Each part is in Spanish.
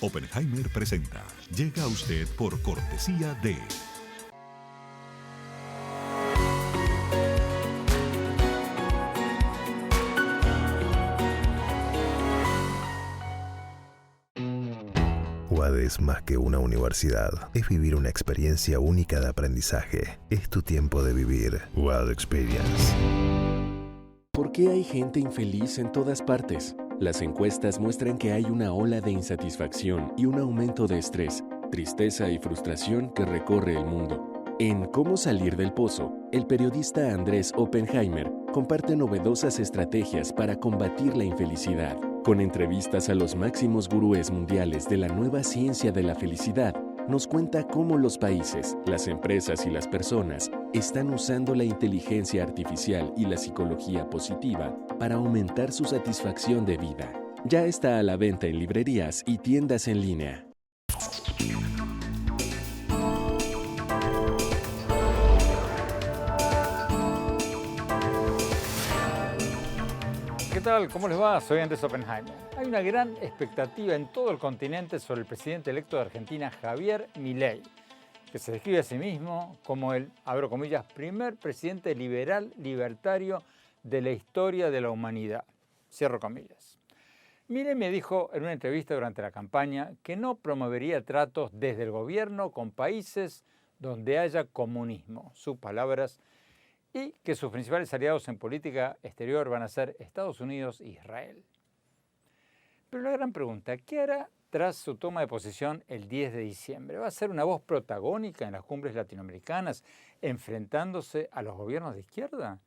Oppenheimer presenta. Llega a usted por cortesía de... UAD es más que una universidad, es vivir una experiencia única de aprendizaje. Es tu tiempo de vivir. UAD Experience. ¿Por qué hay gente infeliz en todas partes? Las encuestas muestran que hay una ola de insatisfacción y un aumento de estrés, tristeza y frustración que recorre el mundo. En Cómo salir del pozo, el periodista Andrés Oppenheimer comparte novedosas estrategias para combatir la infelicidad. Con entrevistas a los máximos gurúes mundiales de la nueva ciencia de la felicidad, nos cuenta cómo los países, las empresas y las personas están usando la inteligencia artificial y la psicología positiva para aumentar su satisfacción de vida. Ya está a la venta en librerías y tiendas en línea. ¿Qué tal? ¿Cómo les va? Soy Andrés Oppenheimer. Hay una gran expectativa en todo el continente sobre el presidente electo de Argentina, Javier Milei, que se describe a sí mismo como el, abro comillas, primer presidente liberal libertario de la historia de la humanidad. Cierro comillas. Milei me dijo en una entrevista durante la campaña que no promovería tratos desde el gobierno con países donde haya comunismo, sus palabras, y que sus principales aliados en política exterior van a ser Estados Unidos e Israel. Pero la gran pregunta, ¿qué hará tras su toma de posesión el 10 de diciembre? ¿Va a ser una voz protagónica en las cumbres latinoamericanas enfrentándose a los gobiernos de izquierda?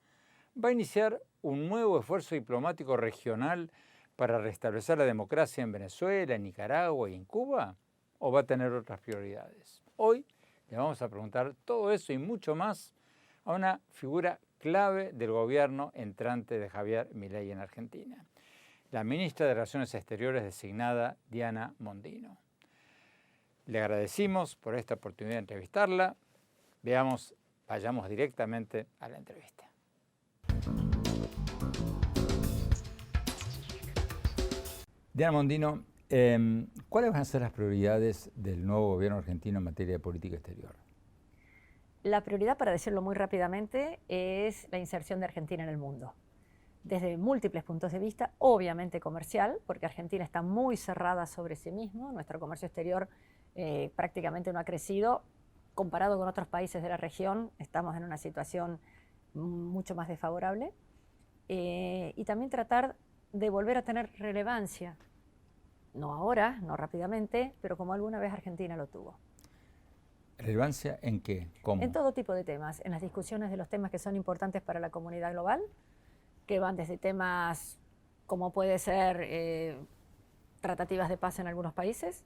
¿Va a iniciar un nuevo esfuerzo diplomático regional para restablecer la democracia en Venezuela, en Nicaragua y en Cuba? ¿O va a tener otras prioridades? Hoy le vamos a preguntar todo eso y mucho más a una figura clave del gobierno entrante de Javier Milei en Argentina, la ministra de Relaciones Exteriores designada Diana Mondino. Le agradecimos por esta oportunidad de entrevistarla. Vayamos directamente a la entrevista. Diana Mondino, ¿cuáles van a ser las prioridades del nuevo gobierno argentino en materia de política exterior? La prioridad, para decirlo muy rápidamente, es la inserción de Argentina en el mundo. Desde múltiples puntos de vista, obviamente comercial, porque Argentina está muy cerrada sobre sí mismo. Nuestro comercio exterior prácticamente no ha crecido. Comparado con otros países de la región, estamos en una situación mucho más desfavorable. Y también tratar de volver a tener relevancia, no ahora, no rápidamente, pero como alguna vez Argentina lo tuvo. ¿Relevancia en qué? ¿Cómo? En todo tipo de temas, en las discusiones de los temas que son importantes para la comunidad global, que van desde temas como puede ser tratativas de paz en algunos países,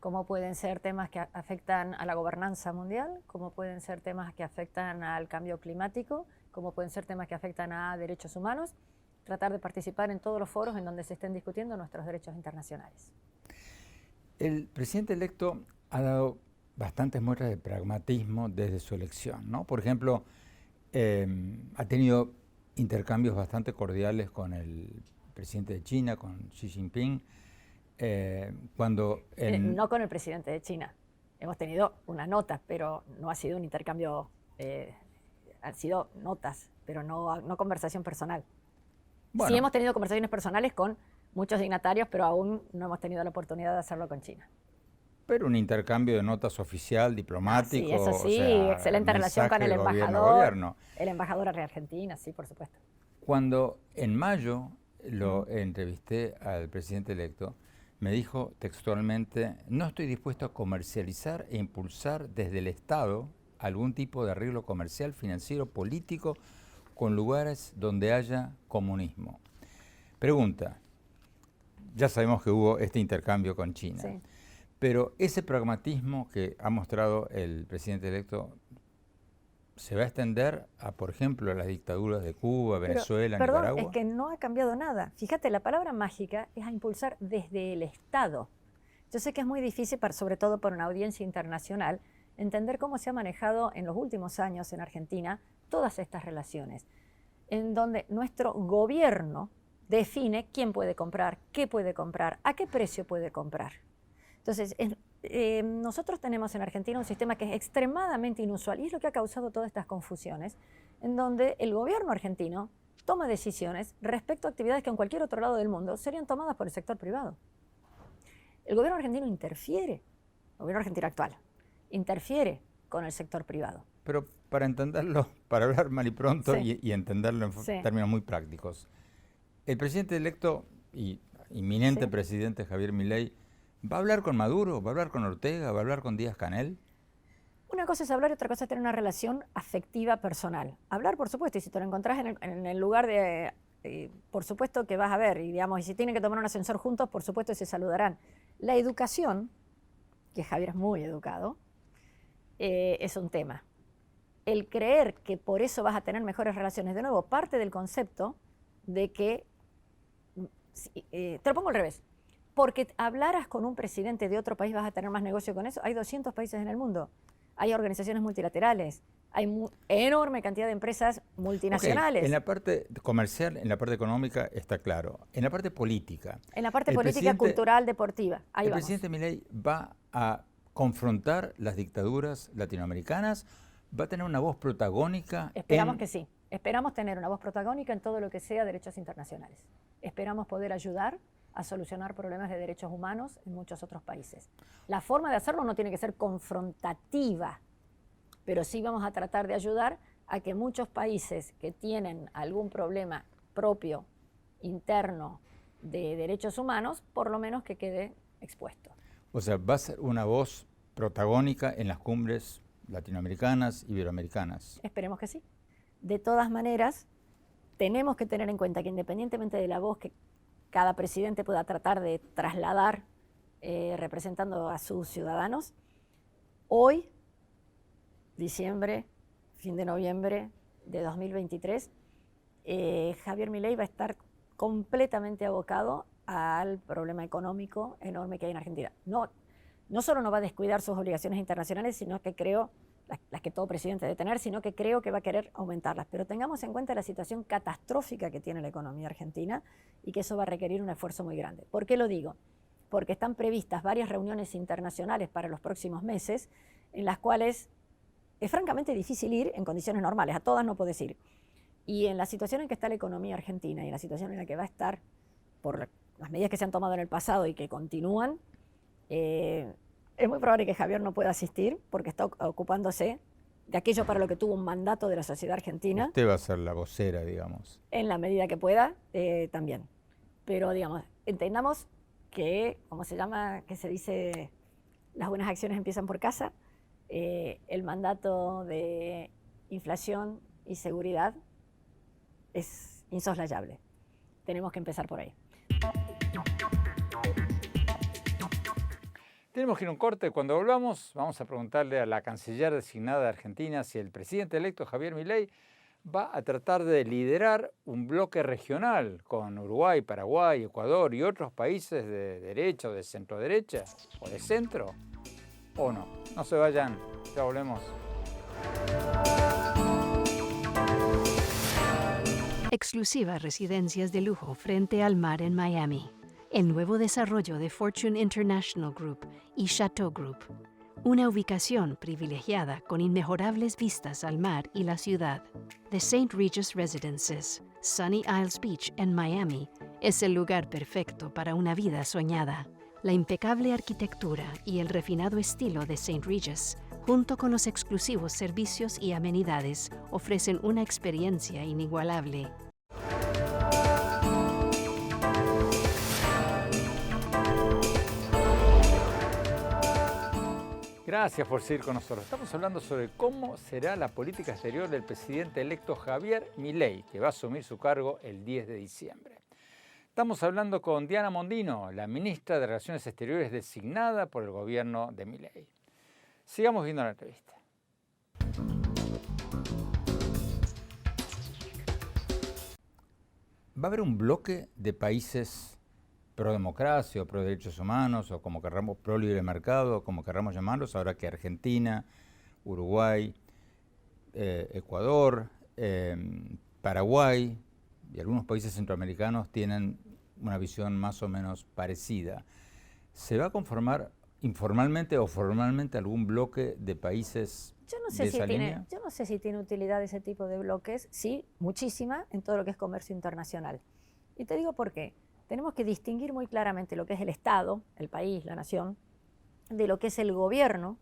como pueden ser temas que afectan a la gobernanza mundial, como pueden ser temas que afectan al cambio climático, como pueden ser temas que afectan a derechos humanos, tratar de participar en todos los foros en donde se estén discutiendo nuestros derechos internacionales. El presidente electo ha dado bastantes muestras de pragmatismo desde su elección, ¿no? Por ejemplo, ha tenido intercambios bastante cordiales con el presidente de China, con Xi Jinping, no con el presidente de China. Hemos tenido unas notas, pero no ha sido un intercambio, han sido notas, pero no conversación personal. Bueno. Sí hemos tenido conversaciones personales con muchos dignatarios, pero aún no hemos tenido la oportunidad de hacerlo con China. Pero un intercambio de notas oficial, diplomático. Sí, eso sí, o sea, excelente relación con el embajador. El embajador de Argentina, sí, por supuesto. Cuando en mayo lo entrevisté al presidente electo, me dijo textualmente: no estoy dispuesto a comercializar e impulsar desde el Estado algún tipo de arreglo comercial, financiero, político con lugares donde haya comunismo. Pregunta, ya sabemos que hubo este intercambio con China. Sí. Pero ese pragmatismo que ha mostrado el presidente electo, ¿se va a extender a, por ejemplo, a las dictaduras de Cuba, Venezuela, Nicaragua? Perdón, es que no ha cambiado nada. Fíjate, la palabra mágica es a impulsar desde el Estado. Yo sé que es muy difícil, sobre todo para una audiencia internacional, entender cómo se ha manejado en los últimos años en Argentina todas estas relaciones, en donde nuestro gobierno define quién puede comprar, qué puede comprar, a qué precio puede comprar. Entonces, nosotros tenemos en Argentina un sistema que es extremadamente inusual y es lo que ha causado todas estas confusiones, en donde el gobierno argentino toma decisiones respecto a actividades que en cualquier otro lado del mundo serían tomadas por el sector privado. El gobierno argentino interfiere, el gobierno argentino actual, interfiere con el sector privado. Pero para entenderlo, para hablar mal y pronto Sí. y entenderlo en Sí. términos muy prácticos, el presidente electo y inminente Sí. presidente Javier Milei, ¿va a hablar con Maduro? ¿Va a hablar con Ortega? ¿Va a hablar con Díaz-Canel? Una cosa es hablar y otra cosa es tener una relación afectiva personal. Hablar, por supuesto, y si te lo encontrás en el lugar de... por supuesto que vas a ver, y digamos, y si tienen que tomar un ascensor juntos, por supuesto se saludarán. La educación, que Javier es muy educado, es un tema. El creer que por eso vas a tener mejores relaciones, de nuevo, parte del concepto de que, te lo pongo al revés, porque hablaras con un presidente de otro país vas a tener más negocio con eso. Hay 200 países en el mundo, hay organizaciones multilaterales, hay enorme cantidad de empresas multinacionales. Okay. En la parte comercial, en la parte económica está claro. En la parte política. En la parte política, cultural, deportiva. Ahí ¿El vamos. presidente Milei va a confrontar las dictaduras latinoamericanas? ¿Va a tener una voz protagónica? Esperamos que sí. Esperamos tener una voz protagónica en todo lo que sea derechos internacionales. Esperamos poder ayudar a solucionar problemas de derechos humanos en muchos otros países. La forma de hacerlo no tiene que ser confrontativa, pero sí vamos a tratar de ayudar a que muchos países que tienen algún problema propio, interno, de derechos humanos, por lo menos que quede expuesto. O sea, va a ser una voz protagónica en las cumbres latinoamericanas, iberoamericanas. Esperemos que sí. De todas maneras, tenemos que tener en cuenta que independientemente de la voz que cada presidente pueda tratar de trasladar representando a sus ciudadanos, hoy, diciembre, fin de noviembre de 2023, Javier Milei va a estar completamente abocado al problema económico enorme que hay en Argentina. No solo no va a descuidar sus obligaciones internacionales, sino que creo, las que todo presidente debe tener, sino que creo que va a querer aumentarlas. Pero tengamos en cuenta la situación catastrófica que tiene la economía argentina y que eso va a requerir un esfuerzo muy grande. ¿Por qué lo digo? Porque están previstas varias reuniones internacionales para los próximos meses, en las cuales es francamente difícil ir en condiciones normales, a todas no puedes ir. Y en la situación en que está la economía argentina y en la situación en la que va a estar por las medidas que se han tomado en el pasado y que continúan, es muy probable que Javier no pueda asistir porque está ocupándose de aquello para lo que tuvo un mandato de la sociedad argentina. Usted va a ser la vocera, digamos. En la medida que pueda, también. Pero, digamos, entendamos que, como se llama, que se dice, las buenas acciones empiezan por casa. El mandato de inflación y seguridad es insoslayable. Tenemos que empezar por ahí. Tenemos que ir a un corte. Cuando volvamos, vamos a preguntarle a la canciller designada de Argentina si el presidente electo Javier Milei va a tratar de liderar un bloque regional con Uruguay, Paraguay, Ecuador y otros países de derecha o de centro derecha o de centro, o no. No se vayan, ya volvemos. Exclusiva residencias de lujo frente al mar en Miami. El nuevo desarrollo de Fortune International Group y Chateau Group. Una ubicación privilegiada con inmejorables vistas al mar y la ciudad. The St. Regis Residences, Sunny Isles Beach en Miami, es el lugar perfecto para una vida soñada. La impecable arquitectura y el refinado estilo de St. Regis, junto con los exclusivos servicios y amenidades, ofrecen una experiencia inigualable. Gracias por seguir con nosotros. Estamos hablando sobre cómo será la política exterior del presidente electo Javier Milei, que va a asumir su cargo el 10 de diciembre. Estamos hablando con Diana Mondino, la ministra de Relaciones Exteriores designada por el gobierno de Milei. Sigamos viendo la entrevista. ¿Va a haber un bloque de países pro democracia o pro derechos humanos o como querramos, pro libre mercado, como querramos llamarlos, ahora que Argentina, Uruguay, Ecuador, Paraguay y algunos países centroamericanos tienen una visión más o menos parecida? ¿Se va a conformar informalmente o formalmente algún bloque de países de esa línea? Yo no sé si tiene utilidad ese tipo de bloques, sí, muchísima, en todo lo que es comercio internacional. Y te digo por qué. Tenemos que distinguir muy claramente lo que es el Estado, el país, la nación, de lo que es el gobierno,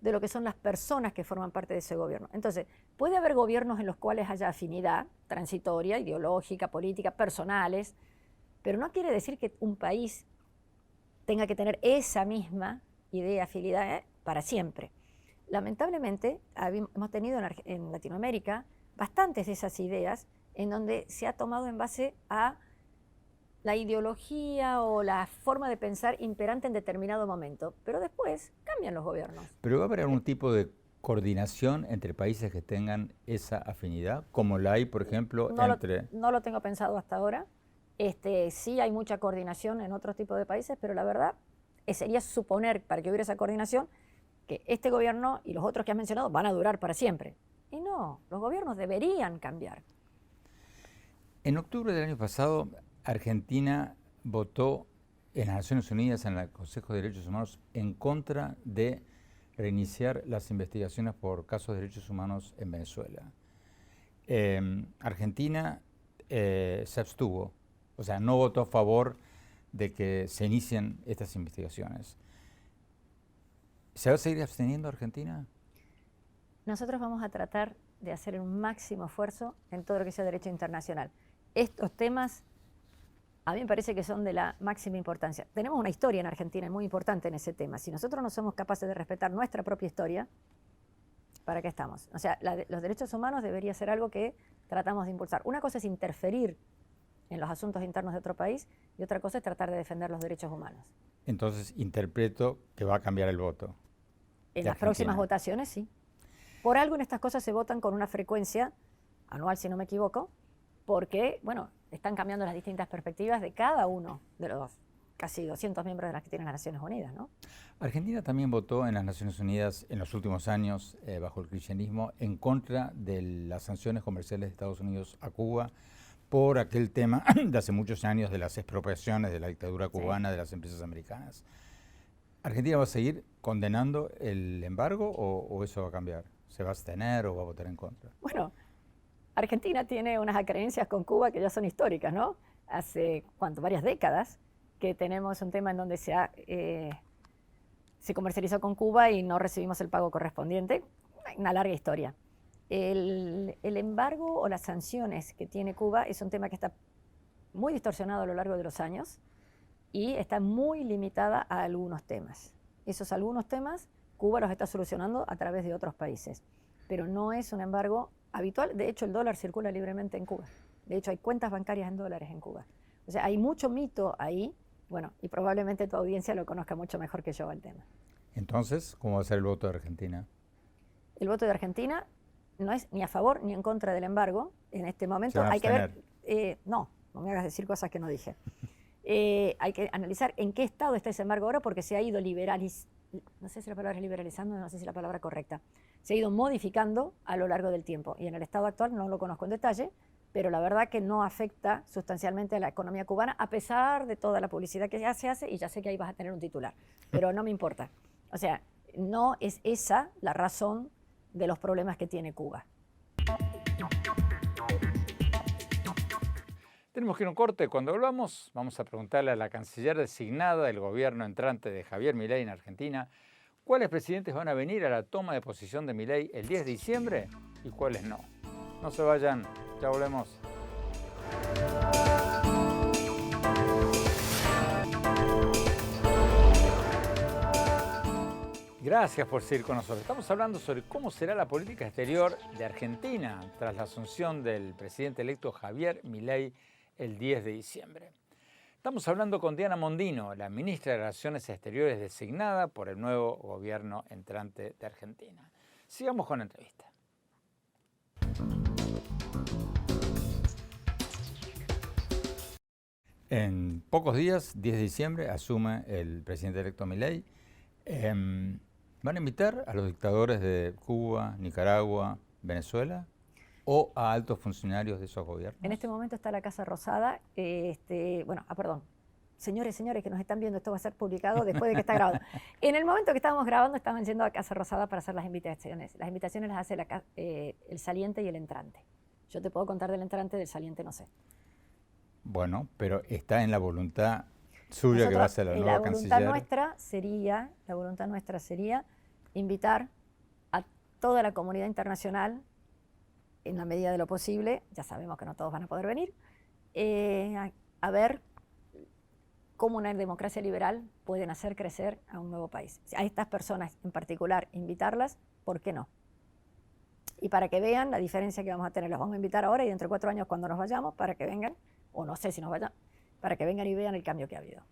de lo que son las personas que forman parte de ese gobierno. Entonces, puede haber gobiernos en los cuales haya afinidad transitoria, ideológica, política, personales, pero no quiere decir que un país tenga que tener esa misma idea, afinidad para siempre. Lamentablemente, hemos tenido en Latinoamérica bastantes de esas ideas en donde se ha tomado en base a la ideología o la forma de pensar imperante en determinado momento, pero después cambian los gobiernos. ¿Pero va a haber algún tipo de coordinación entre países que tengan esa afinidad, como la hay, por ejemplo, entre...? No lo tengo pensado hasta ahora. Sí hay mucha coordinación en otros tipos de países, pero la verdad sería suponer, para que hubiera esa coordinación, que este gobierno y los otros que has mencionado van a durar para siempre. Y no, los gobiernos deberían cambiar. En octubre del año pasado, Argentina votó en las Naciones Unidas, en el Consejo de Derechos Humanos, en contra de reiniciar las investigaciones por casos de derechos humanos en Venezuela. Argentina se abstuvo, o sea, no votó a favor de que se inicien estas investigaciones. ¿Se va a seguir absteniendo Argentina? Nosotros vamos a tratar de hacer un máximo esfuerzo en todo lo que sea derecho internacional. Estos temas a mí me parece que son de la máxima importancia. Tenemos una historia en Argentina muy importante en ese tema. Si nosotros no somos capaces de respetar nuestra propia historia, ¿para qué estamos? O sea, los derechos humanos debería ser algo que tratamos de impulsar. Una cosa es interferir en los asuntos internos de otro país y otra cosa es tratar de defender los derechos humanos. Entonces interpreto que va a cambiar el voto. En las próximas votaciones, sí. Por algo en estas cosas se votan con una frecuencia anual, si no me equivoco, porque, bueno, están cambiando las distintas perspectivas de cada uno de los casi 200 miembros de las que tienen las Naciones Unidas, ¿no? Argentina también votó en las Naciones Unidas en los últimos años, bajo el kirchnerismo, en contra de las sanciones comerciales de Estados Unidos a Cuba por aquel tema de hace muchos años de las expropiaciones de la dictadura cubana de las empresas americanas. ¿Argentina va a seguir condenando el embargo o eso va a cambiar? ¿Se va a abstener o va a votar en contra? Bueno, Argentina tiene unas acreencias con Cuba que ya son históricas, ¿no? Hace, varias décadas que tenemos un tema en donde se comercializó con Cuba y no recibimos el pago correspondiente. Una larga historia. El embargo o las sanciones que tiene Cuba es un tema que está muy distorsionado a lo largo de los años y está muy limitada a algunos temas. Esos algunos temas Cuba los está solucionando a través de otros países, pero no es un embargo habitual. De hecho, el dólar circula libremente en Cuba. De hecho, hay cuentas bancarias en dólares en Cuba. O sea, hay mucho mito ahí, bueno, y probablemente tu audiencia lo conozca mucho mejor que yo el tema. Entonces, ¿cómo va a ser el voto de Argentina? El voto de Argentina no es ni a favor ni en contra del embargo. En este momento hay que ver... no me hagas decir cosas que no dije. Hay que analizar en qué estado está ese embargo ahora, porque se ha ido no sé si la palabra es liberalizando, no sé si la palabra correcta. Se ha ido modificando a lo largo del tiempo y en el estado actual no lo conozco en detalle, pero la verdad que no afecta sustancialmente a la economía cubana, a pesar de toda la publicidad que ya se hace, y ya sé que ahí vas a tener un titular, pero no me importa. O sea, no es esa la razón de los problemas que tiene Cuba. Tenemos que ir a un corte. Cuando volvamos, vamos a preguntarle a la canciller designada del gobierno entrante de Javier Milei en Argentina cuáles presidentes van a venir a la toma de posición de Milei el 10 de diciembre y cuáles no. No se vayan, ya volvemos. Gracias por seguir con nosotros. Estamos hablando sobre cómo será la política exterior de Argentina tras la asunción del presidente electo Javier Milei el 10 de diciembre. Estamos hablando con Diana Mondino, la ministra de Relaciones Exteriores designada por el nuevo gobierno entrante de Argentina. Sigamos con la entrevista. En pocos días, 10 de diciembre, asume el presidente electo Milei. ¿Van a invitar a los dictadores de Cuba, Nicaragua, Venezuela o a altos funcionarios de esos gobiernos? En este momento está la Casa Rosada, señores, que nos están viendo, esto va a ser publicado después de que está grabado. En el momento que estábamos grabando, estaban yendo a Casa Rosada para hacer las invitaciones. Las invitaciones las hace el saliente y el entrante. Yo te puedo contar del entrante, del saliente no sé. Bueno, pero está en la voluntad suya que va a ser la nueva canciller. La voluntad nuestra sería invitar a toda la comunidad internacional, en la medida de lo posible, ya sabemos que no todos van a poder venir, a ver cómo una democracia liberal pueden hacer crecer a un nuevo país. A estas personas en particular, invitarlas, ¿por qué no? Y para que vean la diferencia que vamos a tener, los vamos a invitar ahora y dentro de 4 años cuando nos vayamos, para que vengan, o no sé si nos vayan, para que vengan y vean el cambio que ha habido.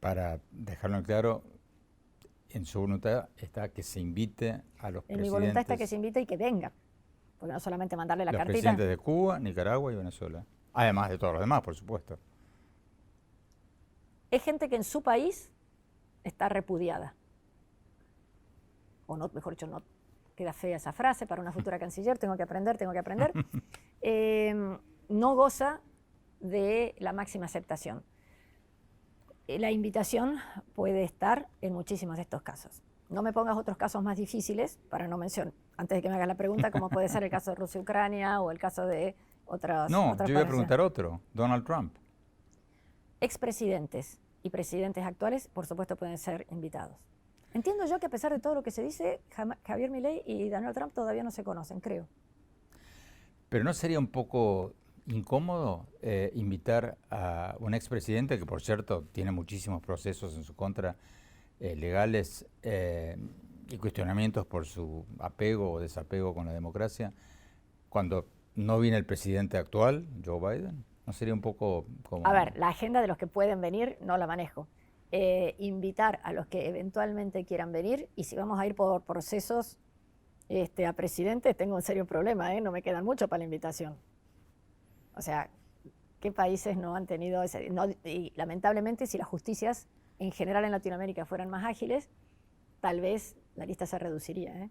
Para dejarlo en claro, en su voluntad está que se invite a los presidentes. En mi voluntad está que se invite y que vengan, porque no solamente mandarle la cartita. Los presidentes de Cuba, Nicaragua y Venezuela, además de todos los demás, por supuesto. Es gente que en su país está repudiada. O no, mejor dicho, no queda fea esa frase para una futura canciller, tengo que aprender. No goza de la máxima aceptación. La invitación puede estar en muchísimos de estos casos. No me pongas otros casos más difíciles para no mencionar, antes de que me hagas la pregunta, como puede ser el caso de Rusia-Ucrania o el caso de otras. No, yo iba a preguntar otro, Donald Trump. Expresidentes y presidentes actuales, por supuesto, pueden ser invitados. Entiendo yo que a pesar de todo lo que se dice, Javier Milei y Donald Trump todavía no se conocen, creo. Pero ¿no sería un poco incómodo invitar a un expresidente que, por cierto, tiene muchísimos procesos en su contra legales y cuestionamientos por su apego o desapego con la democracia, cuando no viene el presidente actual, Joe Biden? ¿No sería un poco como...? A ver, la agenda de los que pueden venir no la manejo. Invitar a los que eventualmente quieran venir, y si vamos a ir por procesos a presidente, tengo un serio problema, no me quedan mucho para la invitación. O sea, ¿qué países no han tenido ese...? Y lamentablemente, si las justicias en general en Latinoamérica fueran más ágiles, tal vez la lista se reduciría.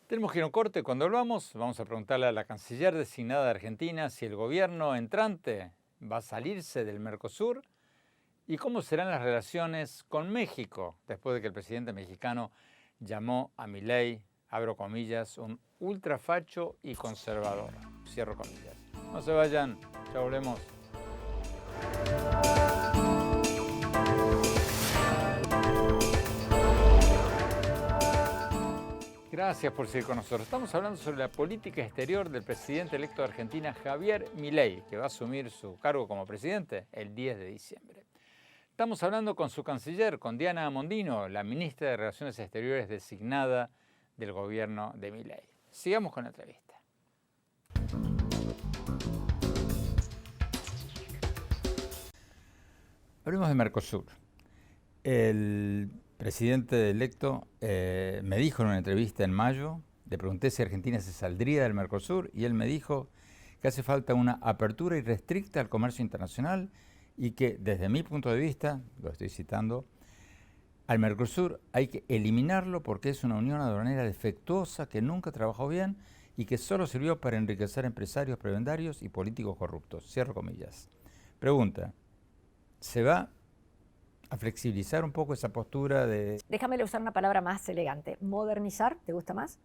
Tenemos que ir a un corte. Cuando volvamos, vamos a preguntarle a la canciller designada de Argentina si el gobierno entrante va a salirse del Mercosur y cómo serán las relaciones con México después de que el presidente mexicano llamó a Milei, abro comillas, un ultrafacho y conservador, cierro comillas. No se vayan, ya volvemos. Gracias por seguir con nosotros. Estamos hablando sobre la política exterior del presidente electo de Argentina, Javier Milei, que va a asumir su cargo como presidente el 10 de diciembre. Estamos hablando con su canciller, con Diana Mondino, la ministra de Relaciones Exteriores designada del gobierno de Milei. Sigamos con la entrevista. Hablemos de Mercosur. El presidente electo me dijo en una entrevista en mayo, le pregunté si Argentina se saldría del Mercosur y él me dijo que hace falta una apertura irrestricta al comercio internacional y que desde mi punto de vista, lo estoy citando, al Mercosur hay que eliminarlo porque es una unión aduanera defectuosa que nunca trabajó bien y que solo sirvió para enriquecer empresarios prebendarios y políticos corruptos. Cierro comillas. Pregunta, ¿se va a flexibilizar un poco esa postura de...? Déjame usar una palabra más elegante. Modernizar, ¿te gusta más?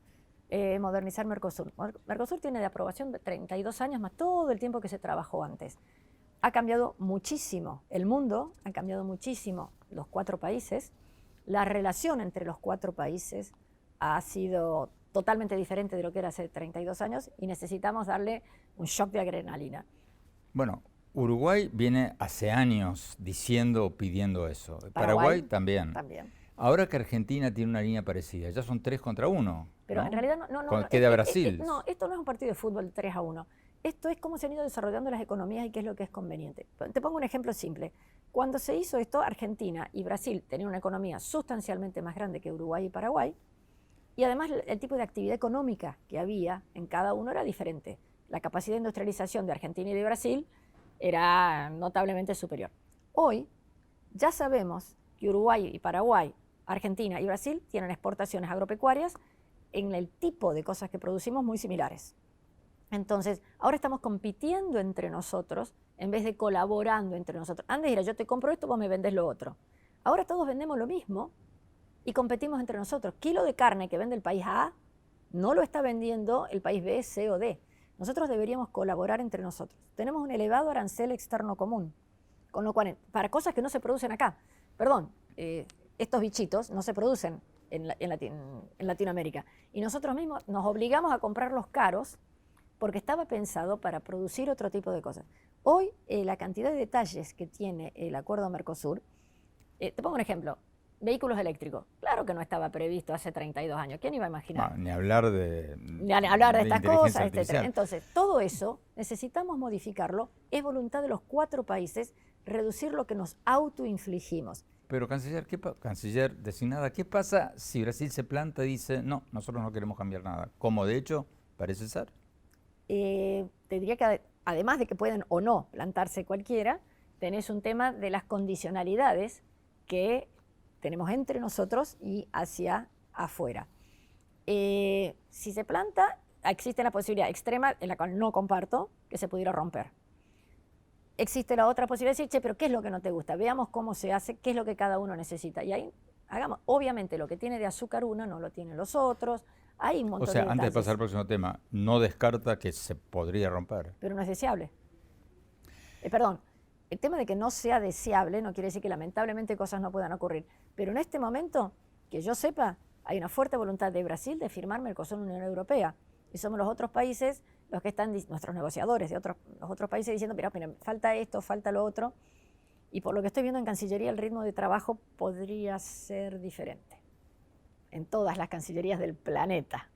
Modernizar Mercosur. Mercosur tiene de aprobación de 32 años más todo el tiempo que se trabajó antes. Ha cambiado muchísimo el mundo, han cambiado muchísimo los 4 países. La relación entre los 4 países ha sido totalmente diferente de lo que era hace 32 años y necesitamos darle un shock de adrenalina. Bueno, Uruguay viene hace años diciendo o pidiendo eso. Paraguay también. Ahora que Argentina tiene una línea parecida, ya son 3 contra 1. Pero ¿no? En realidad no. Queda Brasil. No, esto no es un partido de fútbol 3-1. Esto es cómo se han ido desarrollando las economías y qué es lo que es conveniente. Te pongo un ejemplo simple. Cuando se hizo esto, Argentina y Brasil tenían una economía sustancialmente más grande que Uruguay y Paraguay, y además el tipo de actividad económica que había en cada uno era diferente. La capacidad de industrialización de Argentina y de Brasil era notablemente superior. Hoy ya sabemos que Uruguay y Paraguay, Argentina y Brasil tienen exportaciones agropecuarias en el tipo de cosas que producimos muy similares. Entonces, ahora estamos compitiendo entre nosotros en vez de colaborando entre nosotros. Antes era yo te compro esto, vos me vendés lo otro. Ahora todos vendemos lo mismo y competimos entre nosotros. Kilo de carne que vende el país A no lo está vendiendo el país B, C o D. Nosotros deberíamos colaborar entre nosotros. Tenemos un elevado arancel externo común, con lo cual, para cosas que no se producen acá. Perdón, estos bichitos no se producen en Latinoamérica. Y nosotros mismos nos obligamos a comprarlos caros porque estaba pensado para producir otro tipo de cosas. Hoy, la cantidad de detalles que tiene el acuerdo Mercosur, te pongo un ejemplo, vehículos eléctricos. Claro que no estaba previsto hace 32 años. ¿Quién iba a imaginar? Ni hablar de Estas cosas, artificial. etc. Entonces, todo eso necesitamos modificarlo. Es voluntad de los 4 países reducir lo que nos autoinfligimos. Pero, canciller designada, ¿qué pasa si Brasil se planta y dice, no, nosotros no queremos cambiar nada? Como de hecho parece ser. Te diría que además de que pueden o no plantarse cualquiera, tenés un tema de las condicionalidades que tenemos entre nosotros y hacia afuera. Si se planta, existe la posibilidad extrema, en la cual no comparto, que se pudiera romper. Existe la otra posibilidad de decir, che, pero ¿qué es lo que no te gusta? Veamos cómo se hace, qué es lo que cada uno necesita. Y ahí hagamos, obviamente lo que tiene de azúcar uno no lo tienen los otros. Hay un montón de detalles. Antes de pasar al próximo tema, no descarta que se podría romper. Pero no es deseable. Perdón, el tema de que no sea deseable no quiere decir que lamentablemente cosas no puedan ocurrir. Pero en este momento, que yo sepa, hay una fuerte voluntad de Brasil de firmar Mercosur en la Unión Europea. Y somos los otros países los que están, nuestros negociadores de los otros países diciendo, mira, falta esto, falta lo otro. Y por lo que estoy viendo en Cancillería, el ritmo de trabajo podría ser diferente. En todas las cancillerías del planeta.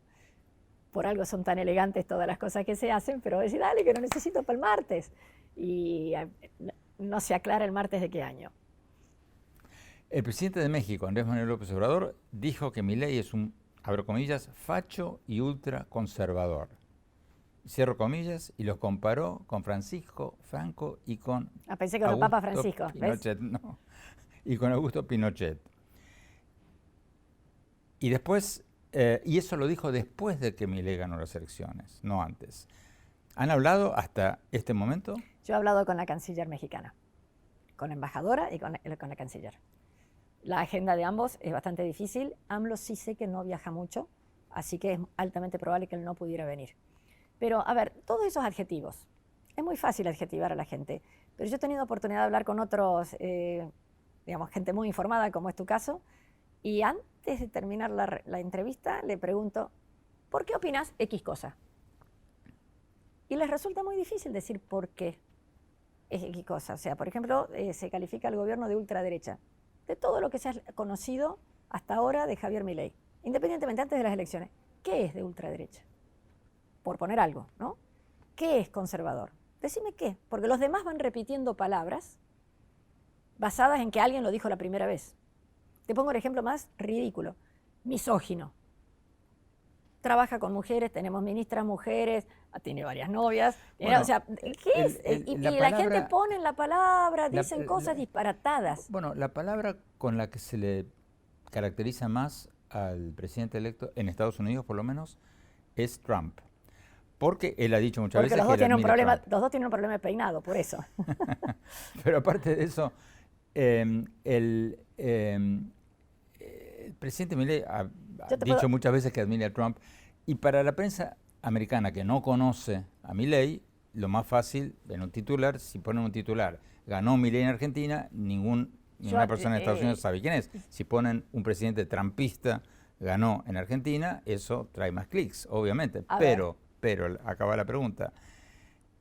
Por algo son tan elegantes todas las cosas que se hacen, pero decir, dale, que lo necesito para el martes. Y no se aclara el martes de qué año. El presidente de México, Andrés Manuel López Obrador, dijo que Milei es un, abro comillas, facho y ultraconservador. Cierro comillas, y los comparó con Francisco Franco y con pensé que con el Papa Francisco. Pinochet, no, y con Augusto Pinochet. Y después, y eso lo dijo después de que Milei ganó las elecciones, no antes. ¿Han hablado hasta este momento? Yo he hablado con la canciller mexicana, con la embajadora y con la canciller. La agenda de ambos es bastante difícil. AMLO sí sé que no viaja mucho, así que es altamente probable que él no pudiera venir. Pero, a ver, todos esos adjetivos, es muy fácil adjetivar a la gente, pero yo he tenido oportunidad de hablar con otros, digamos, gente muy informada, como es tu caso, y antes de terminar la entrevista le pregunto, ¿por qué opinas X cosa? Y les resulta muy difícil decir por qué es X cosa. O sea, por ejemplo, se califica al gobierno de ultraderecha. De todo lo que se ha conocido hasta ahora de Javier Milei, independientemente antes de las elecciones, ¿qué es de ultraderecha? Por poner algo, ¿no? ¿Qué es conservador? Decime qué, porque los demás van repitiendo palabras basadas en que alguien lo dijo la primera vez. Te pongo el ejemplo más ridículo, misógino. Trabaja con mujeres, tenemos ministras mujeres, tiene varias novias. Bueno, o sea, ¿qué es? La gente pone en la palabra, dicen cosas disparatadas. Bueno, la palabra con la que se le caracteriza más al presidente electo, en Estados Unidos por lo menos, es Trump. Porque él ha dicho muchas veces que los dos tienen un problema de peinado, por eso. Pero aparte de eso, el presidente Milei ha dicho muchas veces que admira a Trump, y para la prensa americana que no conoce a Milei, lo más fácil, en un titular, si ponen un titular, ganó Milei en Argentina, ninguna persona en Estados Unidos sabe quién es. Si ponen un presidente trumpista, ganó en Argentina, eso trae más clics, obviamente. Pero, acaba la pregunta,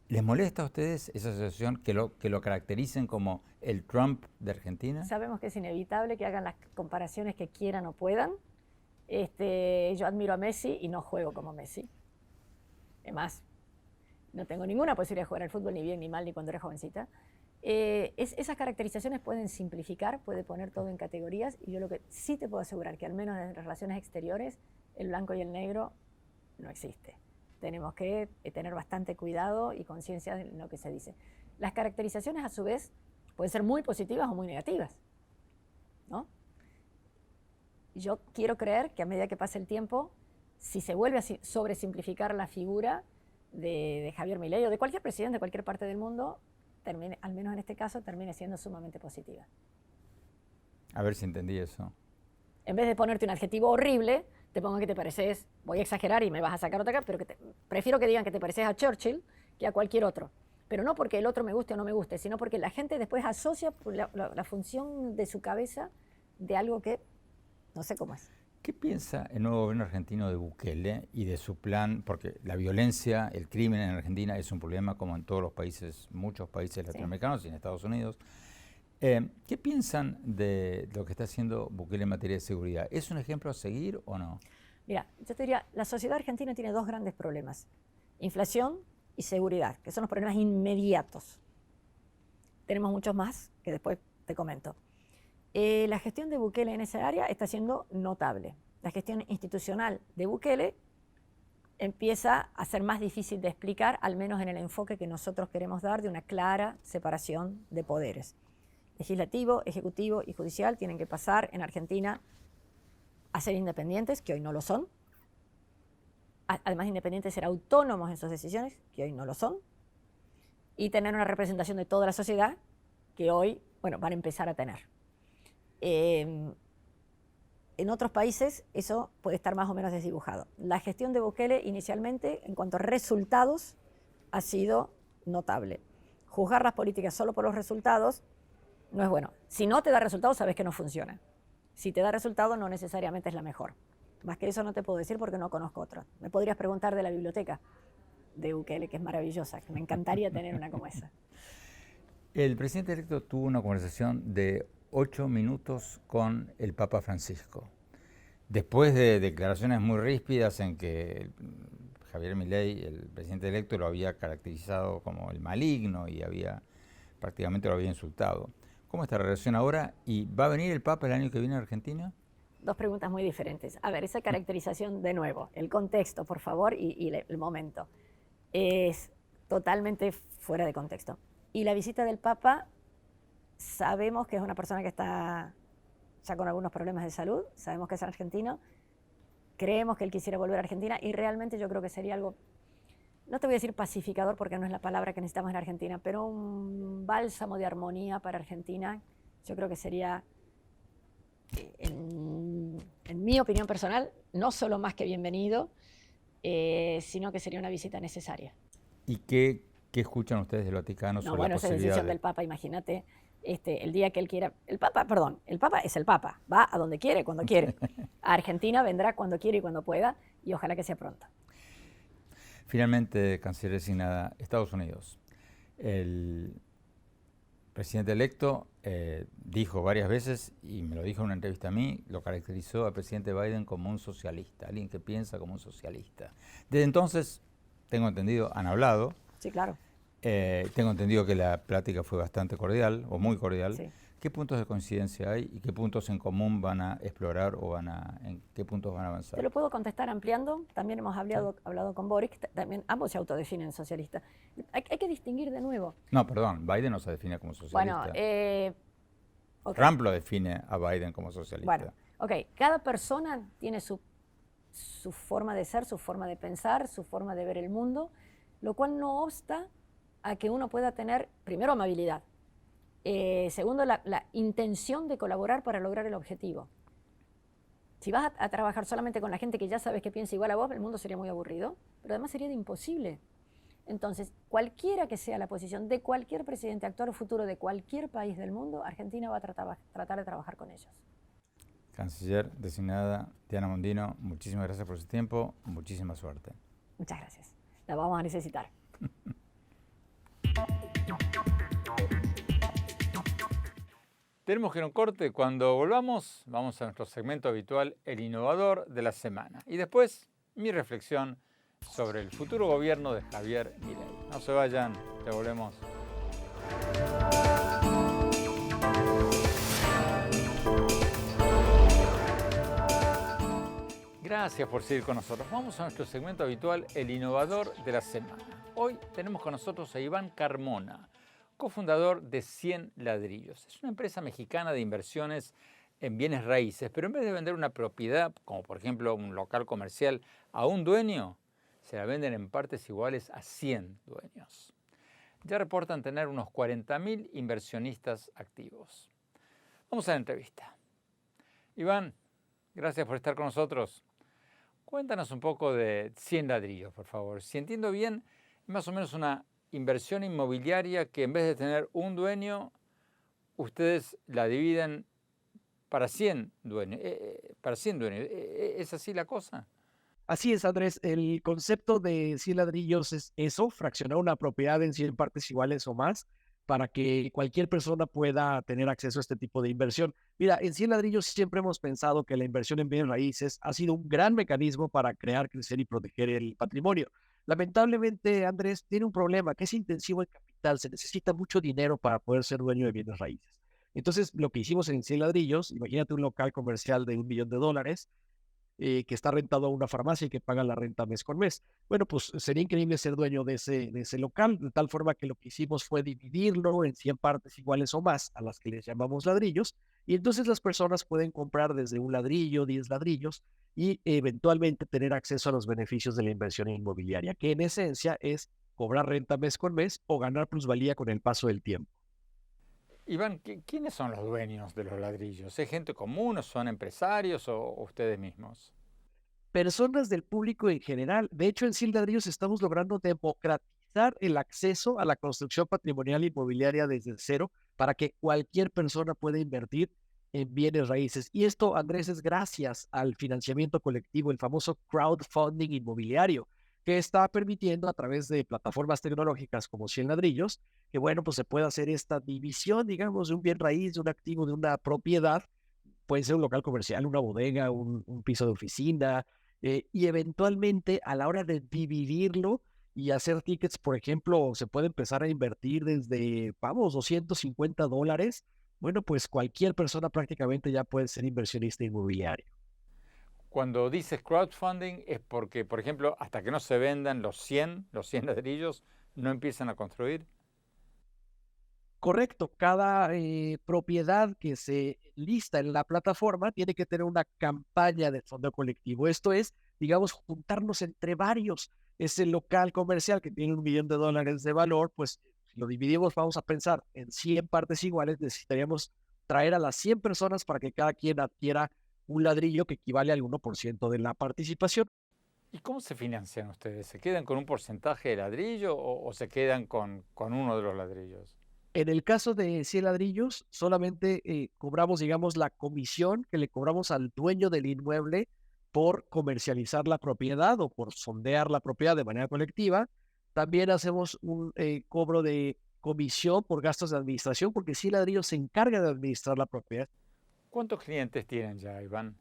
¿les molesta a ustedes esa asociación que lo caractericen como el Trump de Argentina? Sabemos que es inevitable que hagan las comparaciones que quieran o puedan. Yo admiro a Messi y no juego como Messi. Además, no tengo ninguna posibilidad de jugar al fútbol ni bien ni mal ni cuando era jovencita. Esas caracterizaciones pueden simplificar, puede poner todo en categorías, y yo lo que sí te puedo asegurar que al menos en relaciones exteriores el blanco y el negro no existe. Tenemos que tener bastante cuidado y conciencia de lo que se dice. Las caracterizaciones, a su vez, pueden ser muy positivas o muy negativas, ¿no? Yo quiero creer que a medida que pase el tiempo, si se vuelve a sobresimplificar la figura, de Javier Milei o de cualquier presidente de cualquier parte del mundo, termine, al menos en este caso, termine siendo sumamente positiva. A ver si entendí eso. En vez de ponerte un adjetivo horrible, te pongo que te pareces, voy a exagerar y me vas a sacar otra cara, pero prefiero que digan que te pareces a Churchill que a cualquier otro. Pero no porque el otro me guste o no me guste, sino porque la gente después asocia la función de su cabeza de algo que no sé cómo es. ¿Qué piensa el nuevo gobierno argentino de Bukele y de su plan? Porque la violencia, el crimen en Argentina es un problema como en todos los países, muchos países latinoamericanos y en Estados Unidos. ¿Qué piensan de lo que está haciendo Bukele en materia de seguridad? ¿Es un ejemplo a seguir o no? Mira, yo te diría, la sociedad argentina tiene dos grandes problemas. Inflación y seguridad, que son los problemas inmediatos. Tenemos muchos más que después te comento. La gestión de Bukele en esa área está siendo notable. La gestión institucional de Bukele empieza a ser más difícil de explicar, al menos en el enfoque que nosotros queremos dar de una clara separación de poderes. Legislativo, ejecutivo y judicial tienen que pasar en Argentina a ser independientes, que hoy no lo son. Además de independientes, ser autónomos en sus decisiones, que hoy no lo son. Y tener una representación de toda la sociedad, que hoy, bueno, van a empezar a tener. En otros países eso puede estar más o menos desdibujado. La gestión de Bukele inicialmente, en cuanto a resultados, ha sido notable. Juzgar las políticas solo por los resultados no es bueno. Si no te da resultados, sabes que no funciona. Si te da resultados, no necesariamente es la mejor. Más que eso no te puedo decir porque no conozco otra. Me podrías preguntar de la biblioteca de Bukele, que es maravillosa, que me encantaría tener una como esa. El presidente electo tuvo una conversación de 8 minutos con el Papa Francisco. Después de declaraciones muy ríspidas en que Javier Milei, el presidente electo, lo había caracterizado como el maligno y prácticamente lo había insultado. ¿Cómo está la relación ahora? ¿Y va a venir el Papa el año que viene a Argentina? Dos preguntas muy diferentes. A ver, esa caracterización de nuevo, el contexto, por favor, y el momento. Es totalmente fuera de contexto. Y la visita del Papa, sabemos que es una persona que está ya con algunos problemas de salud, sabemos que es argentino, creemos que él quisiera volver a Argentina y realmente yo creo que sería algo, no te voy a decir pacificador porque no es la palabra que necesitamos en Argentina, pero un bálsamo de armonía para Argentina, yo creo que sería, en mi opinión personal, no solo más que bienvenido, sino que sería una visita necesaria. ¿Y qué escuchan ustedes del Vaticano sobre la esa posibilidad decisión del Papa, imagínate, el día que él quiera, el Papa es el Papa, va a donde quiere, cuando quiere. A Argentina vendrá cuando quiere y cuando pueda, y ojalá que sea pronto. Finalmente, canciller designada, Estados Unidos. El presidente electo dijo varias veces, y me lo dijo en una entrevista a mí, lo caracterizó al presidente Biden como un socialista, alguien que piensa como un socialista. Desde entonces, tengo entendido, han hablado. Sí, claro. Tengo entendido que la plática fue bastante cordial, o muy cordial. Sí. ¿Qué puntos de coincidencia hay y qué puntos en común van a explorar o en qué puntos van a avanzar? Te lo puedo contestar ampliando. También hemos hablado con Boric, también ambos se autodefinen socialistas. Hay que distinguir de nuevo. No, perdón, Biden no se define como socialista. Bueno, okay. Trump lo define a Biden como socialista. Bueno, ok, cada persona tiene su forma de ser, su forma de pensar, su forma de ver el mundo, lo cual no obsta a que uno pueda tener, primero, amabilidad. Segundo, la intención de colaborar para lograr el objetivo. Si vas a trabajar solamente con la gente que ya sabes que piensa igual a vos, el mundo sería muy aburrido, pero además sería imposible. Entonces, cualquiera que sea la posición de cualquier presidente, actor o futuro de cualquier país del mundo, Argentina va a tratar de trabajar con ellos. Canciller designada Diana Mondino, muchísimas gracias por su tiempo, muchísima suerte. Muchas gracias. La vamos a necesitar. Tenemos que ir a un corte. Cuando volvamos, vamos a nuestro segmento habitual, El Innovador de la Semana. Y después, mi reflexión sobre el futuro gobierno de Javier Milei. No se vayan, ya volvemos. Gracias por seguir con nosotros. Vamos a nuestro segmento habitual, El Innovador de la Semana. Hoy tenemos con nosotros a Iván Carmona, cofundador de 100 Ladrillos. Es una empresa mexicana de inversiones en bienes raíces, pero en vez de vender una propiedad, como por ejemplo un local comercial, a un dueño, se la venden en partes iguales a 100 dueños. Ya reportan tener unos 40.000 inversionistas activos. Vamos a la entrevista. Iván, gracias por estar con nosotros. Cuéntanos un poco de 100 ladrillos, por favor. Si entiendo bien, es más o menos una inversión inmobiliaria que en vez de tener un dueño, ustedes la dividen para 100 dueños. ¿Es así la cosa? Así es, Andrés. El concepto de 100 ladrillos es eso, fraccionar una propiedad en 100 partes iguales o más para que cualquier persona pueda tener acceso a este tipo de inversión. Mira, en 100 ladrillos siempre hemos pensado que la inversión en bienes raíces ha sido un gran mecanismo para crear, crecer y proteger el patrimonio. Lamentablemente, Andrés, tiene un problema que es intensivo en capital. Se necesita mucho dinero para poder ser dueño de bienes raíces. Entonces, lo que hicimos en 100 ladrillos, imagínate un local comercial de $1 millón, que está rentado a una farmacia y que paga la renta mes con mes. Bueno, pues sería increíble ser dueño de ese local, de tal forma que lo que hicimos fue dividirlo en 100 partes iguales o más, a las que les llamamos ladrillos, y entonces las personas pueden comprar desde un ladrillo, 10 ladrillos, y eventualmente tener acceso a los beneficios de la inversión inmobiliaria, que en esencia es cobrar renta mes con mes o ganar plusvalía con el paso del tiempo. Iván, ¿quiénes son los dueños de los ladrillos? ¿Es gente común o son empresarios o ustedes mismos? Personas del público en general. De hecho, en 100 ladrillos estamos logrando democratizar el acceso a la construcción patrimonial inmobiliaria desde cero para que cualquier persona pueda invertir en bienes raíces. Y esto, Andrés, es gracias al financiamiento colectivo, el famoso crowdfunding inmobiliario, que está permitiendo a través de plataformas tecnológicas como 100 ladrillos, que bueno, pues se puede hacer esta división, digamos, de un bien raíz, de un activo, de una propiedad. Puede ser un local comercial, una bodega, un piso de oficina, y eventualmente a la hora de dividirlo y hacer tickets, por ejemplo, se puede empezar a invertir desde, vamos, $250. Bueno, pues cualquier persona prácticamente ya puede ser inversionista inmobiliario. Cuando dices crowdfunding es porque, por ejemplo, hasta que no se vendan los 100 ladrillos, no empiezan a construir. Correcto, cada propiedad que se lista en la plataforma tiene que tener una campaña de fondo colectivo. Esto es, digamos, juntarnos entre varios. Ese local comercial que tiene $1 millón de valor, pues si lo dividimos, vamos a pensar en 100 partes iguales, necesitaríamos traer a las 100 personas para que cada quien adquiera un ladrillo que equivale al 1% de la participación. ¿Y cómo se financian ustedes? ¿Se quedan con un porcentaje de ladrillo o se quedan con uno de los ladrillos? En el caso de 100 ladrillos, solamente cobramos, digamos, la comisión que le cobramos al dueño del inmueble por comercializar la propiedad o por sondear la propiedad de manera colectiva. También hacemos un cobro de comisión por gastos de administración, porque 100 ladrillos se encarga de administrar la propiedad. ¿Cuántos clientes tienen ya, Iván?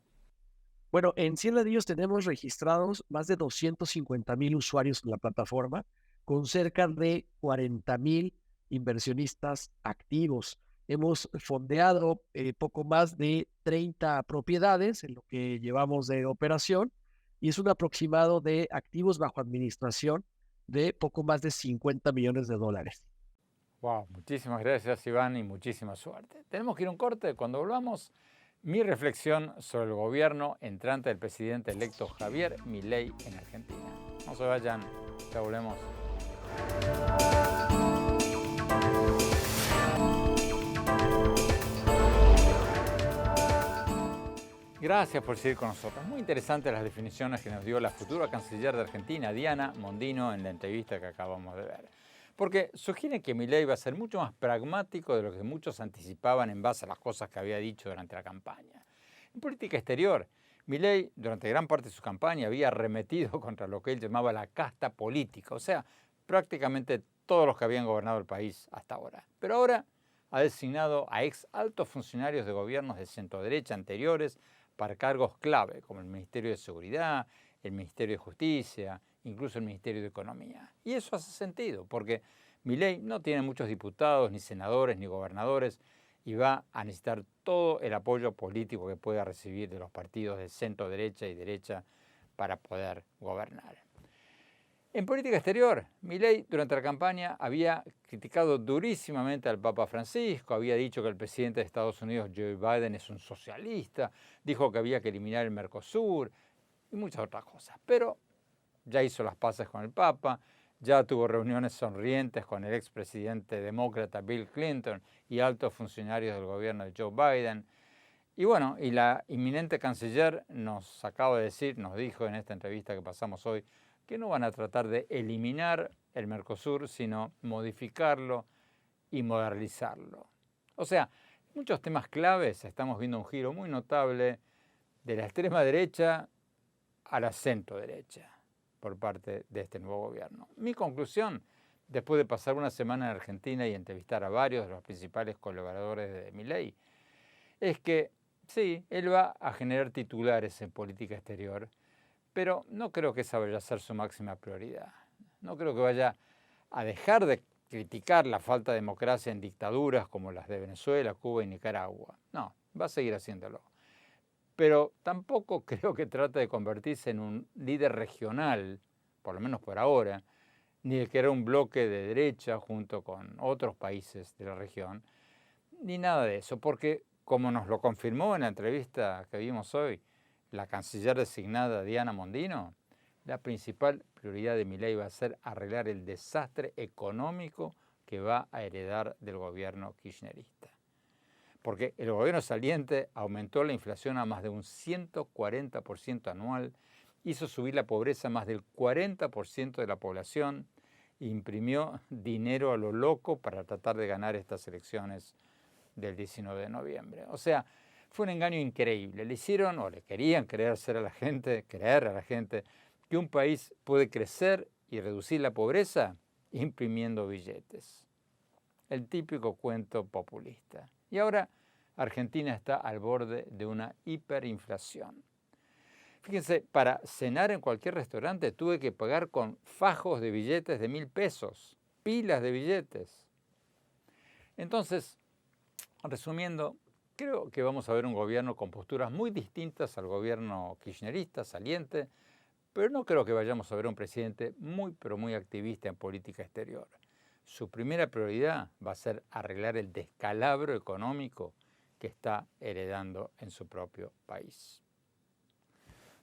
Bueno, en 100 ladrillos tenemos registrados más de 250,000 usuarios en la plataforma, con cerca de 40,000 inversionistas activos. Hemos fondeado poco más de 30 propiedades en lo que llevamos de operación y es un aproximado de activos bajo administración de poco más de $50 millones. Wow, muchísimas gracias, Iván, y muchísima suerte. Tenemos que ir a un corte. Cuando volvamos, mi reflexión sobre el gobierno entrante del presidente electo Javier Milei en Argentina. No se vayan, ya volvemos. Gracias por seguir con nosotros. Muy interesantes las definiciones que nos dio la futura canciller de Argentina, Diana Mondino, en la entrevista que acabamos de ver. Porque sugiere que Milei va a ser mucho más pragmático de lo que muchos anticipaban en base a las cosas que había dicho durante la campaña. En política exterior, Milei, durante gran parte de su campaña, había arremetido contra lo que él llamaba la casta política, o sea, prácticamente todos los que habían gobernado el país hasta ahora. Pero ahora ha designado a ex altos funcionarios de gobiernos de centroderecha anteriores para cargos clave, como el Ministerio de Seguridad, el Ministerio de Justicia, incluso el Ministerio de Economía. Y eso hace sentido, porque Milei no tiene muchos diputados, ni senadores, ni gobernadores, y va a necesitar todo el apoyo político que pueda recibir de los partidos de centro derecha y derecha para poder gobernar. En política exterior, Milei durante la campaña había criticado durísimamente al Papa Francisco, había dicho que el presidente de Estados Unidos, Joe Biden, es un socialista, dijo que había que eliminar el Mercosur y muchas otras cosas. Pero ya hizo las paces con el Papa, ya tuvo reuniones sonrientes con el expresidente demócrata Bill Clinton y altos funcionarios del gobierno de Joe Biden. Y bueno, y la inminente canciller nos acaba de decir, nos dijo en esta entrevista que pasamos hoy, que no van a tratar de eliminar el Mercosur, sino modificarlo y modernizarlo. O sea, muchos temas claves estamos viendo un giro muy notable de la extrema derecha a la centro derecha por parte de este nuevo gobierno. Mi conclusión, después de pasar una semana en Argentina y entrevistar a varios de los principales colaboradores de Milei, es que sí, él va a generar titulares en política exterior, pero no creo que esa vaya a ser su máxima prioridad. No creo que vaya a dejar de criticar la falta de democracia en dictaduras como las de Venezuela, Cuba y Nicaragua. No, va a seguir haciéndolo. Pero tampoco creo que trate de convertirse en un líder regional, por lo menos por ahora, ni de crear un bloque de derecha junto con otros países de la región, ni nada de eso, porque como nos lo confirmó en la entrevista que vimos hoy la canciller designada Diana Mondino, la principal prioridad de Milei va a ser arreglar el desastre económico que va a heredar del gobierno kirchnerista. Porque el gobierno saliente aumentó la inflación a más de un 140% anual, hizo subir la pobreza a más del 40% de la población e imprimió dinero a lo loco para tratar de ganar estas elecciones del 19 de noviembre. O sea, fue un engaño increíble. Le hicieron o le querían creer a la gente que un país puede crecer y reducir la pobreza imprimiendo billetes. El típico cuento populista. Y ahora Argentina está al borde de una hiperinflación. Fíjense, para cenar en cualquier restaurante tuve que pagar con fajos de billetes de 1.000 pesos, pilas de billetes. Entonces, resumiendo, creo que vamos a ver un gobierno con posturas muy distintas al gobierno kirchnerista, saliente, pero no creo que vayamos a ver un presidente muy, pero muy activista en política exterior. Su primera prioridad va a ser arreglar el descalabro económico que está heredando en su propio país.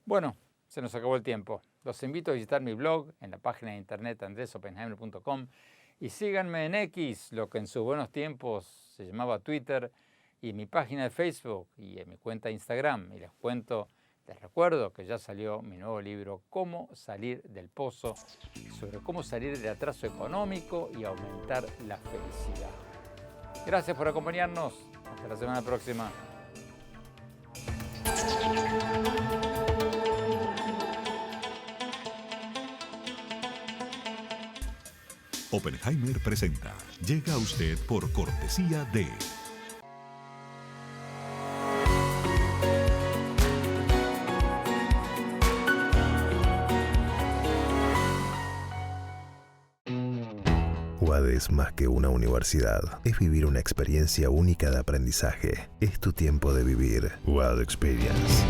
Bueno, se nos acabó el tiempo. Los invito a visitar mi blog en la página de internet andresopenheimer.com y síganme en X, lo que en sus buenos tiempos se llamaba Twitter, y en mi página de Facebook y en mi cuenta de Instagram. Y les recuerdo que ya salió mi nuevo libro, Cómo salir del pozo, sobre cómo salir del atraso económico y aumentar la felicidad. Gracias por acompañarnos. Hasta la semana próxima. Oppenheimer presenta. Llega a usted por cortesía de... UAD es más que una universidad, es vivir una experiencia única de aprendizaje. Es tu tiempo de vivir. UAD Experience.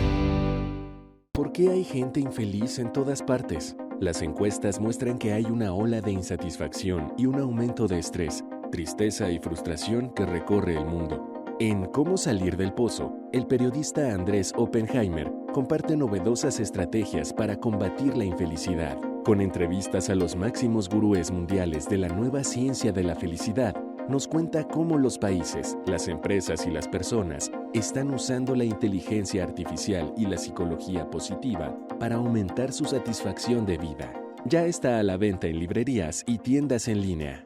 ¿Por qué hay gente infeliz en todas partes? Las encuestas muestran que hay una ola de insatisfacción y un aumento de estrés, tristeza y frustración que recorre el mundo. En Cómo salir del pozo, el periodista Andrés Oppenheimer comparte novedosas estrategias para combatir la infelicidad. Con entrevistas a los máximos gurúes mundiales de la nueva ciencia de la felicidad, nos cuenta cómo los países, las empresas y las personas están usando la inteligencia artificial y la psicología positiva para aumentar su satisfacción de vida. Ya está a la venta en librerías y tiendas en línea.